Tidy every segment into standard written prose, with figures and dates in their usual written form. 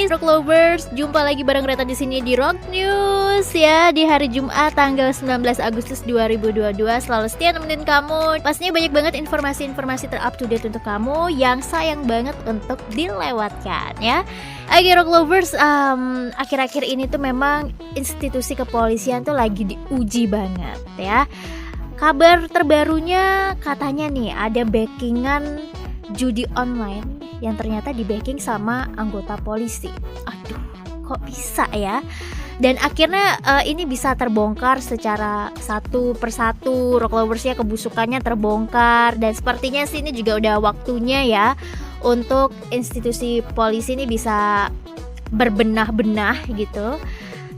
Rock Lovers, jumpa lagi bareng Reta di sini di Rock News ya, di hari Jumat tanggal 19 Agustus 2022. Selalu setia nemenin kamu. Pastinya banyak banget informasi-informasi terup to date untuk kamu yang sayang banget untuk dilewatkan ya. Oke Rock Lovers, akhir-akhir ini tuh memang institusi kepolisian tuh lagi diuji banget ya. Kabar terbarunya katanya nih ada backingan judi online yang ternyata di backing sama anggota polisi. Aduh, kok bisa ya? Dan akhirnya ini bisa terbongkar secara satu persatu. Rock Lovers ya, kebusukannya terbongkar. Dan sepertinya sih ini juga udah waktunya ya untuk institusi polisi ini bisa berbenah-benah gitu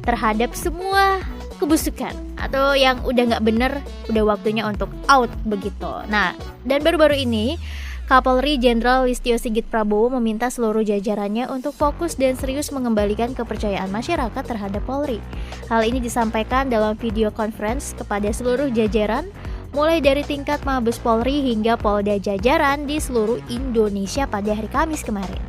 terhadap semua kebusukan atau yang udah gak bener, udah waktunya untuk out begitu. Nah, dan baru-baru ini Kapolri Jenderal Listio Sigit Prabowo meminta seluruh jajarannya untuk fokus dan serius mengembalikan kepercayaan masyarakat terhadap Polri. Hal ini disampaikan dalam video conference kepada seluruh jajaran, mulai dari tingkat Mabes Polri hingga Polda jajaran di seluruh Indonesia pada hari Kamis kemarin.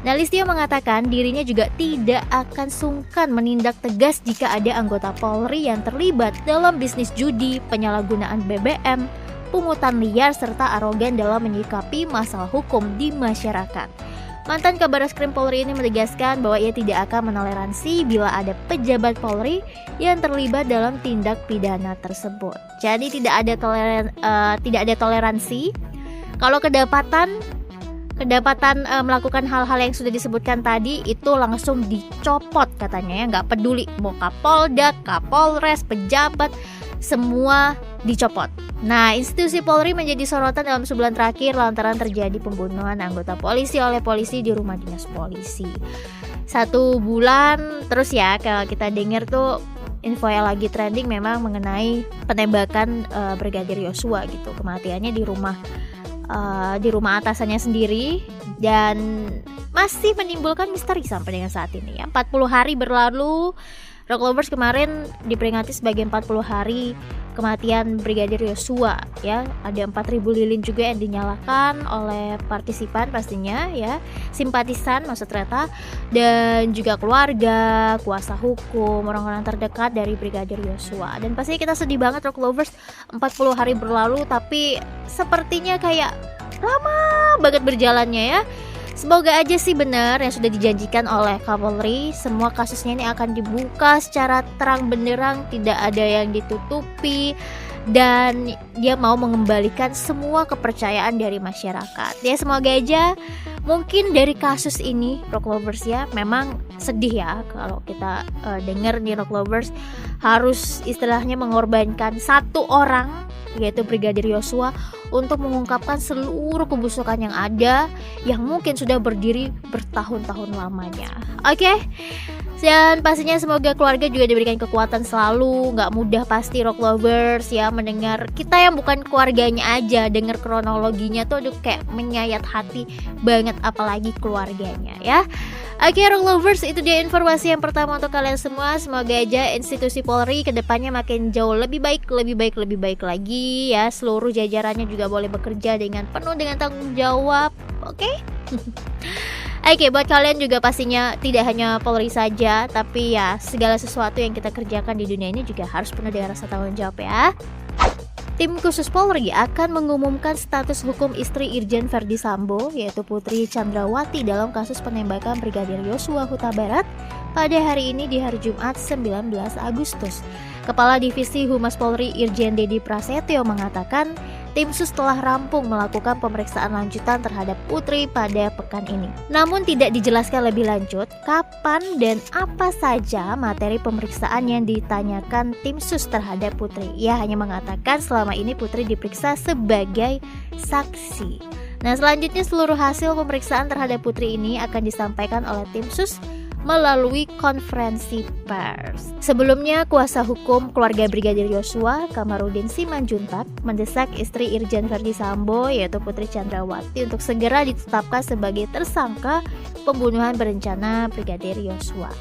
Nah, Listio mengatakan dirinya juga tidak akan sungkan menindak tegas jika ada anggota Polri yang terlibat dalam bisnis judi, penyalahgunaan BBM, pungutan liar, serta arogan dalam menyikapi masalah hukum di masyarakat. Mantan Kabareskrim Polri ini menegaskan bahwa ia tidak akan menoleransi bila ada pejabat Polri yang terlibat dalam tindak pidana tersebut. Jadi tidak ada toleransi. Kalau kedapatan melakukan hal-hal yang sudah disebutkan tadi, itu langsung dicopot katanya ya, nggak peduli mau Kapolda, Kapolres, pejabat, semua dicopot. Nah, institusi Polri menjadi sorotan dalam sebulan terakhir lantaran terjadi pembunuhan anggota polisi oleh polisi di rumah dinas polisi. 1 bulan terus ya, kalau kita dengar tuh info yang lagi trending memang mengenai penembakan Brigadir Yosua gitu. Kematiannya di rumah atasannya sendiri dan masih menimbulkan misteri sampai dengan saat ini ya. 40 hari berlalu, Rock Lovers, kemarin diperingati sebagai 40 hari kematian Brigadir Yosua ya. Ada 4.000 lilin juga yang dinyalakan oleh partisipan pastinya ya, simpatisan maksud Reta, dan juga keluarga, kuasa hukum, orang-orang terdekat dari Brigadir Yosua. Dan pastinya kita sedih banget Rock Lovers, 40 hari berlalu tapi sepertinya kayak lama banget berjalannya ya. Semoga aja sih benar yang sudah dijanjikan oleh Kapolri, semua kasusnya ini akan dibuka secara terang benderang, tidak ada yang ditutupi, dan dia mau mengembalikan semua kepercayaan dari masyarakat. Ya semoga aja. Mungkin dari kasus ini Rock Lovers ya, memang sedih ya kalau kita dengar nih Rock Lovers harus istilahnya mengorbankan 1 orang yaitu Brigadir Yosua untuk mengungkapkan seluruh kebusukan yang ada yang mungkin sudah berdiri bertahun-tahun lamanya. Oke? Dan pastinya semoga keluarga juga diberikan kekuatan selalu. Gak mudah pasti Rock Lovers ya mendengar kita yang bukan keluarganya aja, dengar kronologinya tuh aduh kayak menyayat hati banget, apalagi keluarganya ya. Oke Rock Lovers, itu dia informasi yang pertama untuk kalian semua. Semoga aja institusi Polri kedepannya makin jauh lebih baik lagi ya. Seluruh jajarannya juga boleh bekerja dengan penuh dengan tanggung jawab. Oke? Oke, buat kalian juga pastinya tidak hanya Polri saja, tapi ya segala sesuatu yang kita kerjakan di dunia ini juga harus penuh dengan rasa tanggung jawab ya. Tim khusus Polri akan mengumumkan status hukum istri Irjen Verdi Sambo yaitu Putri Chandrawati dalam kasus penembakan Brigadir Yosua Huta Barat pada hari ini di hari Jumat 19 Agustus. Kepala Divisi Humas Polri Irjen Dedi Prasetyo mengatakan tim sus telah rampung melakukan pemeriksaan lanjutan terhadap Putri pada pekan ini. Namun tidak dijelaskan lebih lanjut kapan dan apa saja materi pemeriksaan yang ditanyakan tim sus terhadap Putri. Ia hanya mengatakan selama ini Putri diperiksa sebagai saksi. Nah, selanjutnya seluruh hasil pemeriksaan terhadap Putri ini akan disampaikan oleh tim sus melalui konferensi pers. Sebelumnya, kuasa hukum keluarga Brigadir Yosua, Kamarudin Simanjuntak, mendesak istri Irjen Verdi Sambo yaitu Putri Chandrawati untuk segera ditetapkan sebagai tersangka pembunuhan berencana Brigadir Yosua.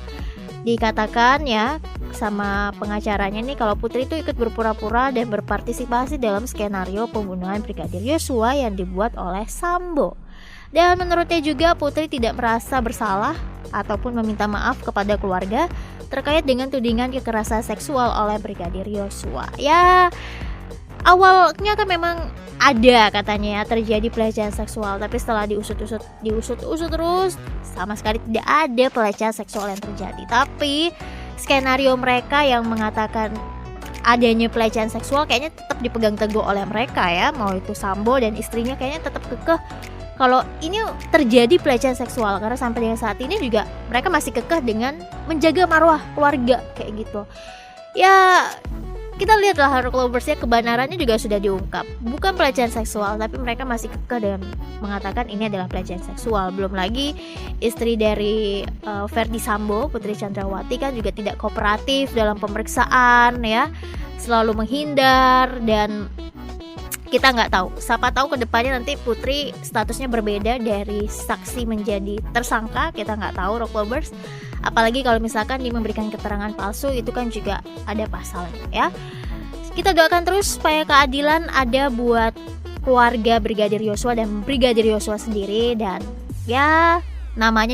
Dikatakan ya sama pengacaranya nih kalau Putri itu ikut berpura-pura dan berpartisipasi dalam skenario pembunuhan Brigadir Yosua yang dibuat oleh Sambo. Dan menurutnya juga Putri tidak merasa bersalah ataupun meminta maaf kepada keluarga terkait dengan tudingan kekerasan seksual oleh Brigadir Yosua. Ya, awalnya kan memang ada katanya ya terjadi pelecehan seksual, tapi setelah diusut terus sama sekali tidak ada pelecehan seksual yang terjadi. Tapi skenario mereka yang mengatakan adanya pelecehan seksual kayaknya tetap dipegang teguh oleh mereka ya, mau itu Sambo dan istrinya kayaknya tetap kekeh kalau ini terjadi pelecehan seksual, karena sampai dengan saat ini juga mereka masih kekeh dengan menjaga marwah keluarga kayak gitu. Ya, kita lihatlah Rock Lovers ya, kebenarannya juga sudah diungkap, bukan pelecehan seksual, tapi mereka masih kekeh dengan mengatakan ini adalah pelecehan seksual. Belum lagi istri dari Verdi Sambo, Putri Chandrawati kan juga tidak kooperatif dalam pemeriksaan ya, selalu menghindar. Dan kita nggak tahu, siapa tahu kedepannya nanti Putri statusnya berbeda dari saksi menjadi tersangka, kita nggak tahu Rock Lovers. Apalagi kalau misalkan dia memberikan keterangan palsu, itu kan juga ada pasalnya ya. Kita doakan terus supaya keadilan ada buat keluarga Brigadir Yosua dan Brigadir Yosua sendiri, dan ya nama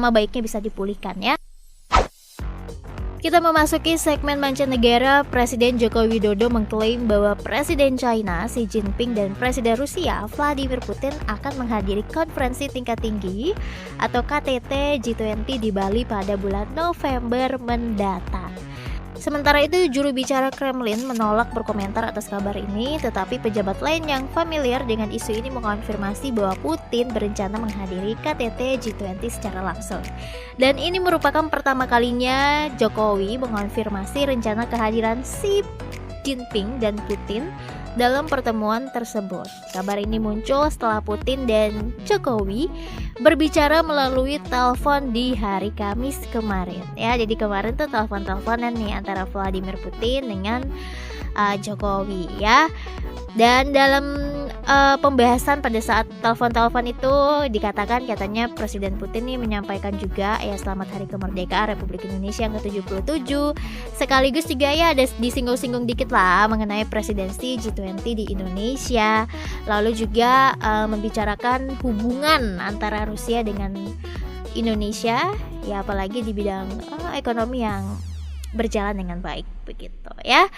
baiknya bisa dipulihkan ya. Kita memasuki segmen mancanegara. Presiden Joko Widodo mengklaim bahwa Presiden China Xi Jinping dan Presiden Rusia Vladimir Putin akan menghadiri konferensi tingkat tinggi atau KTT G20 di Bali pada bulan November mendatang. Sementara itu, juru bicara Kremlin menolak berkomentar atas kabar ini, tetapi pejabat lain yang familiar dengan isu ini mengonfirmasi bahwa Putin berencana menghadiri KTT G20 secara langsung. Dan ini merupakan pertama kalinya Jokowi mengonfirmasi rencana kehadiran Xi Jinping dan Putin dalam pertemuan tersebut. Kabar ini muncul setelah Putin dan Jokowi berbicara melalui telepon di hari Kamis kemarin. Ya, jadi kemarin tuh telepon-teleponan nih antara Vladimir Putin dengan Jokowi ya. Dan dalam pembahasan pada saat telepon-telepon itu katanya Presiden Putin nih menyampaikan juga ya selamat Hari Kemerdekaan Republik Indonesia yang ke-77. Sekaligus juga ya ada disinggung-singgung dikit lah mengenai presidensi G20 di Indonesia. Lalu juga membicarakan hubungan antara Rusia dengan Indonesia ya, apalagi di bidang ekonomi yang berjalan dengan baik begitu ya.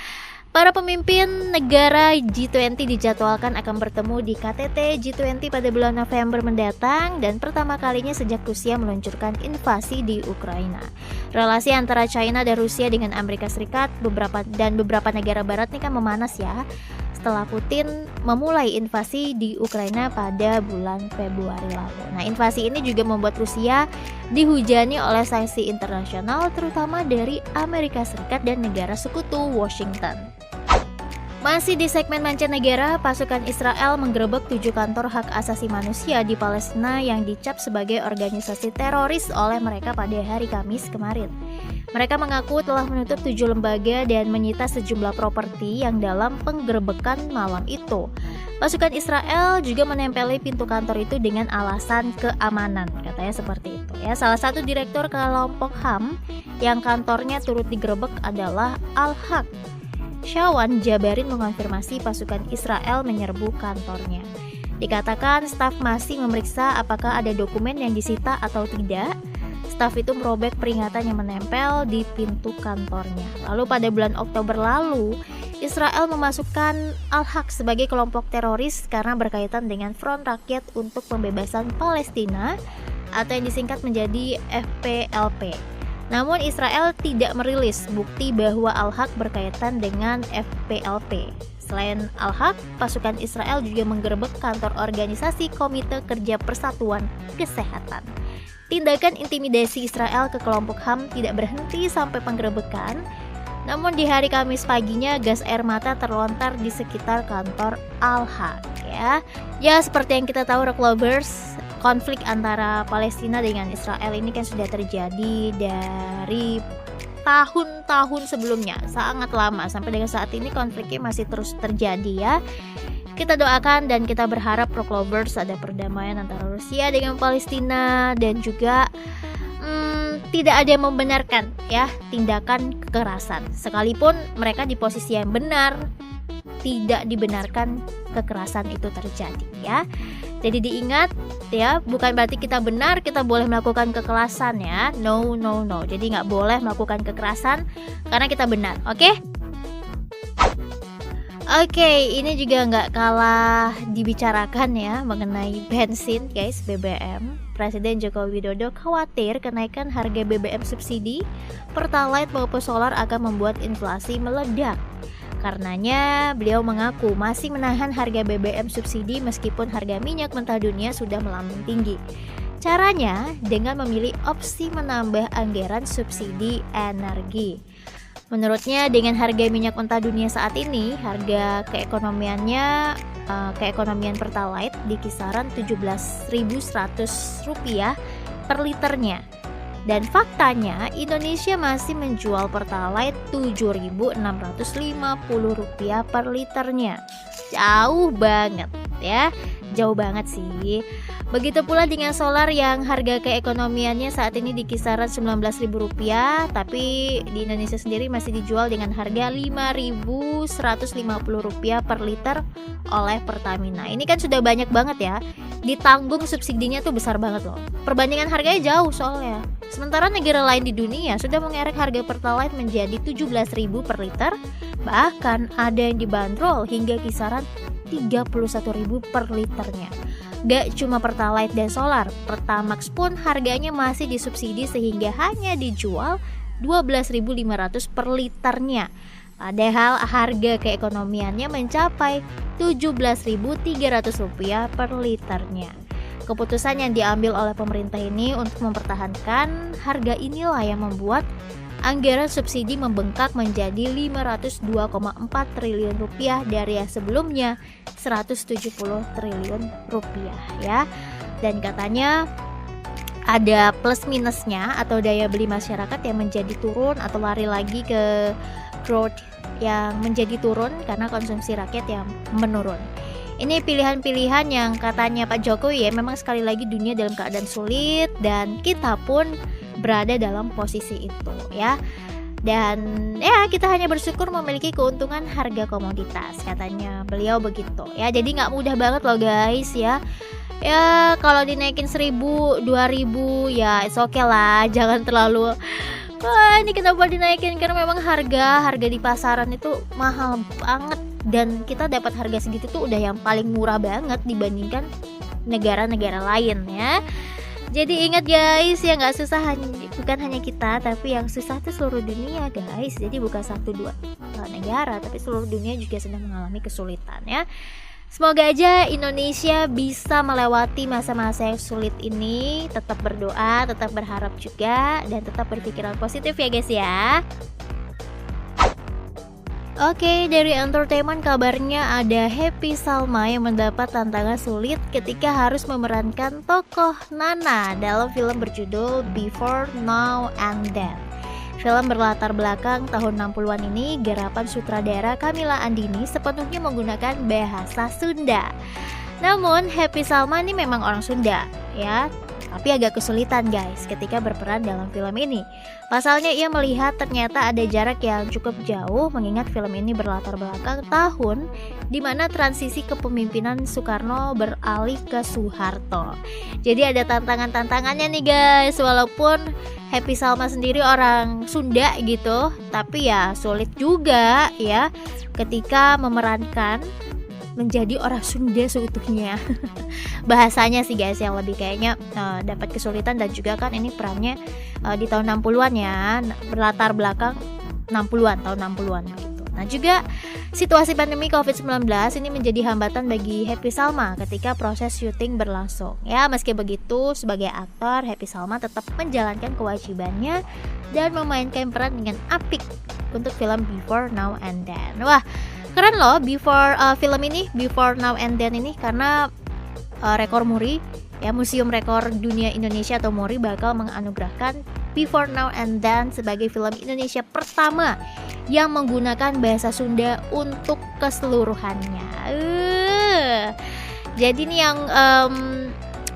Para pemimpin negara G20 dijadwalkan akan bertemu di KTT G20 pada bulan November mendatang, dan pertama kalinya sejak Rusia meluncurkan invasi di Ukraina. Relasi antara China dan Rusia dengan Amerika Serikat beberapa negara barat ini kan memanas ya, setelah Putin memulai invasi di Ukraina pada bulan Februari lalu. Nah, invasi ini juga membuat Rusia dihujani oleh sanksi internasional, terutama dari Amerika Serikat dan negara sekutu Washington. Masih di segmen mancanegara, pasukan Israel menggerebek 7 kantor hak asasi manusia di Palestina yang dicap sebagai organisasi teroris oleh mereka pada hari Kamis kemarin. Mereka mengaku telah menutup 7 lembaga dan menyita sejumlah properti yang dalam penggerebekan malam itu. Pasukan Israel juga menempeli pintu kantor itu dengan alasan keamanan, katanya seperti itu ya. Salah satu direktur kelompok HAM yang kantornya turut digerebek adalah Al-Haq Shawan Jabarin mengonfirmasi pasukan Israel menyerbu kantornya. Dikatakan staf masih memeriksa apakah ada dokumen yang disita atau tidak. Staf itu merobek peringatan yang menempel di pintu kantornya. Lalu pada bulan Oktober lalu, Israel memasukkan Al-Haq sebagai kelompok teroris karena berkaitan dengan Front Rakyat untuk Pembebasan Palestina atau yang disingkat menjadi FPLP. Namun Israel tidak merilis bukti bahwa Al-Haq berkaitan dengan FPLP. Selain Al-Haq, pasukan Israel juga menggerebek kantor organisasi Komite Kerja Persatuan Kesehatan. Tindakan intimidasi Israel ke kelompok HAM tidak berhenti sampai penggerebekan. Namun di hari Kamis paginya gas air mata terlontar di sekitar kantor Al-Haq ya. Ya, seperti yang kita tahu Rock Lovers, konflik antara Palestina dengan Israel ini kan sudah terjadi dari tahun-tahun sebelumnya, sangat lama. Sampai dengan saat ini konfliknya masih terus terjadi ya. Kita doakan dan kita berharap Rock Lovers ada perdamaian antara Rusia dengan Palestina, dan juga tidak ada yang membenarkan ya tindakan kekerasan. Sekalipun mereka di posisi yang benar, tidak dibenarkan kekerasan itu terjadi ya. Jadi diingat ya, bukan berarti kita benar kita boleh melakukan kekerasan ya. No. Jadi nggak boleh melakukan kekerasan karena kita benar. Oke, ini juga nggak kalah dibicarakan ya mengenai bensin guys, BBM. Presiden Joko Widodo khawatir kenaikan harga BBM subsidi, Pertalite maupun solar akan membuat inflasi meledak. Karenanya, beliau mengaku masih menahan harga BBM subsidi meskipun harga minyak mentah dunia sudah melambung tinggi. Caranya dengan memilih opsi menambah anggaran subsidi energi. Menurutnya dengan harga minyak mentah dunia saat ini, harga keekonomian Pertalite di kisaran Rp17.100 per liternya. Dan faktanya Indonesia masih menjual Pertalite Rp7.650 per liternya. Jauh banget ya, jauh banget sih. Begitu pula dengan solar yang harga keekonomiannya saat ini di kisaran Rp19.000, tapi di Indonesia sendiri masih dijual dengan harga Rp5.150 per liter oleh Pertamina. Ini kan sudah banyak banget ya, ditanggung subsidinya tuh besar banget loh. Perbandingan harganya jauh soalnya. Sementara negara lain di dunia sudah mengerek harga Pertalite menjadi Rp17.000 per liter, bahkan ada yang dibanderol hingga kisaran Rp31.000 per liternya. Gak cuma Pertalite dan solar, Pertamax pun harganya masih disubsidi sehingga hanya dijual Rp12.500 per liternya. Padahal harga keekonomiannya mencapai Rp17.300 per liternya. Keputusan yang diambil oleh pemerintah ini untuk mempertahankan harga inilah yang membuat anggaran subsidi membengkak menjadi Rp502,4 triliun dari yang sebelumnya Rp170 triliun ya. Dan katanya ada plus minusnya atau daya beli masyarakat yang menjadi turun atau lari lagi ke growth yang menjadi turun karena konsumsi rakyat yang menurun. Ini pilihan-pilihan yang katanya Pak Jokowi ya, memang sekali lagi dunia dalam keadaan sulit dan kita pun berada dalam posisi itu ya. Dan ya kita hanya bersyukur memiliki keuntungan harga komoditas, katanya beliau begitu ya. Jadi nggak mudah banget loh guys ya. Ya kalau dinaikin 1.000, 2.000 ya it's okay lah, jangan terlalu wah ini kenapa dinaikin, karena memang harga di pasaran itu mahal banget dan kita dapat harga segitu tuh udah yang paling murah banget dibandingkan negara-negara lain ya. Jadi ingat guys, ya nggak susah bukan hanya kita, tapi yang susah tuh seluruh dunia guys. Jadi bukan 1-2 negara, tapi seluruh dunia juga sedang mengalami kesulitan ya. Semoga aja Indonesia bisa melewati masa-masa yang sulit ini. Tetap berdoa, tetap berharap juga, dan tetap berpikiran positif ya guys ya. Oke, dari entertainment kabarnya ada Happy Salma yang mendapat tantangan sulit ketika harus memerankan tokoh Nana dalam film berjudul Before, Now, and Then. Film berlatar belakang tahun 60-an ini garapan sutradara Kamila Andini sepenuhnya menggunakan bahasa Sunda. Namun Happy Salma ini memang orang Sunda ya, tapi agak kesulitan guys ketika berperan dalam film ini. Pasalnya ia melihat ternyata ada jarak yang cukup jauh mengingat film ini berlatar belakang tahun di mana transisi kepemimpinan Soekarno beralih ke Soeharto. Jadi ada tantangan-tantangannya nih guys, walaupun Happy Salma sendiri orang Sunda gitu, tapi ya sulit juga ya ketika memerankan menjadi orang Sunda seutuhnya. Bahasanya sih guys yang lebih kayaknya dapat kesulitan, dan juga kan ini perannya di tahun 60-an ya, berlatar belakang 60-an, tahun 60-an gitu. Nah juga situasi pandemi COVID-19 ini menjadi hambatan bagi Happy Salma ketika proses syuting berlangsung. Ya meski begitu sebagai aktor Happy Salma tetap menjalankan kewajibannya dan memainkan peran dengan apik untuk film Before, Now, and Then. Wah keren loh film ini Before, Now, and Then ini, karena rekor Muri ya, Museum Rekor Dunia Indonesia atau Muri bakal menganugerahkan Before, Now, and Then sebagai film Indonesia pertama yang menggunakan bahasa Sunda untuk keseluruhannya. Jadi ini yang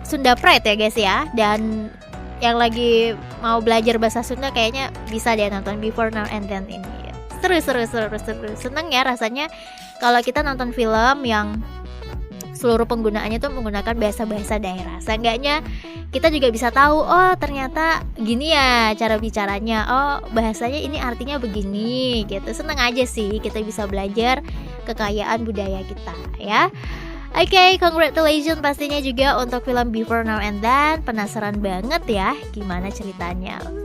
Sunda Pride ya guys ya, dan yang lagi mau belajar bahasa Sunda kayaknya bisa deh nonton Before, Now, and Then ini. Seru. Seneng ya rasanya kalau kita nonton film yang seluruh penggunaannya tuh menggunakan bahasa-bahasa daerah. Seenggaknya kita juga bisa tahu, oh ternyata gini ya cara bicaranya, oh bahasanya ini artinya begini gitu. Seneng aja sih kita bisa belajar kekayaan budaya kita ya. Oke, congratulations pastinya juga untuk film Before Now and Then. Penasaran banget ya gimana ceritanya.